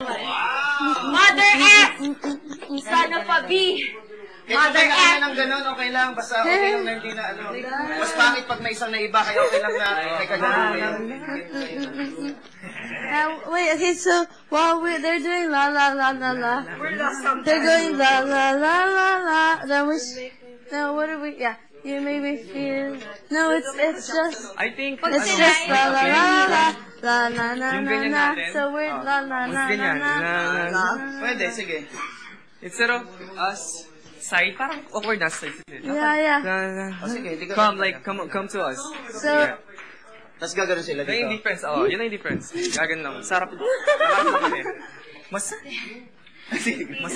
Mother F! Son of a B! Mother F! Ng ganun, okay lang. Basta okay lang na hindi na ano. Mas pangit pag may isang naiba, kaya okay lang na may kaganon. Wait, okay, so while they're doing la la la la la, they're going la la la la la. Then now what do we? Yeah, you made me feel. No, it's just. I think It's just la la la la la la na na na. So we're la la na na na. Pwede, sige. Instead of us side, parang awkward na side. Yeah. Sige, di ka. Come to us. So. Tapos gagawin sila Yun yung dito. difference. Oh, yun yung difference. Gagan lang. Sarap. Mas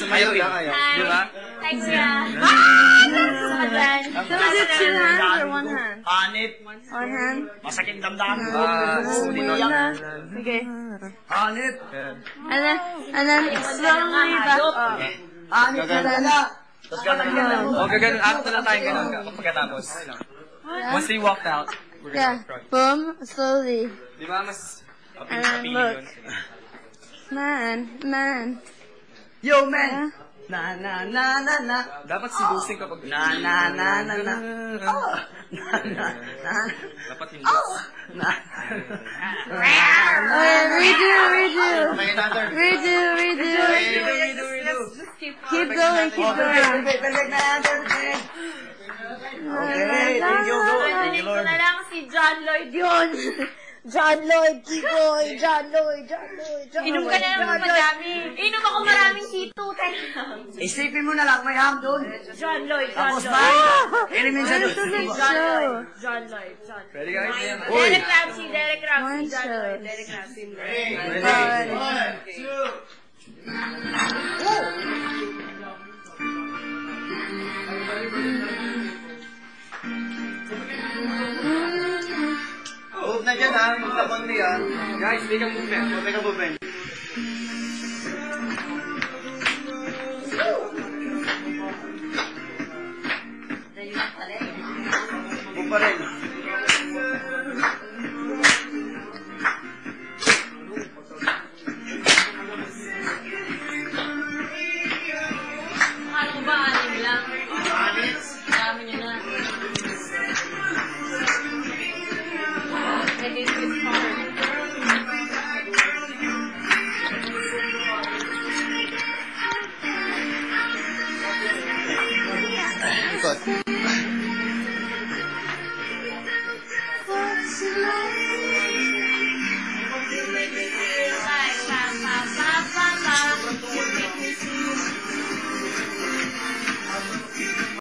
Ayaw lang, ayaw. Di ba? Hi, Kuya. So is it 2 hands or 1 hand? Hanip. 1 hand. Masakit damdamin. Okay. Hanip. And then slowly back up. Hanip ka talaga. Tapos gagawin. O, gaganon. Act na lang tayo ganun. Pagkatapos. Once they walked out, we're Yeah. gonna cry. Boom. Slowly. Di ba mas And appealing look. yun? Man. Yo, man. Na na na na na. Dapat seducing kapag Na na na na na. Oh. Na na na. dapat hindi. Na. Okay, redo. Okay, another. Redo. Redo. Keep going. Balik na natin. Okay, thank you, go. Thank you, Narinig ko Lord. na lang si John Lloyd yun. John Lloyd, Kikoy, John Lloyd. Inom ka na lang madami. Inom ako maraming K2. Isipin mo na lang, may ham doon. John Lloyd. Tapos ba? Inimin siya doon. John Lloyd. Ready guys? Derek Ramsey, John One Lloyd. show. Derek Ramsey. Move na dyan ha, move na konti ha. Guys, make a movement. Move ka movement.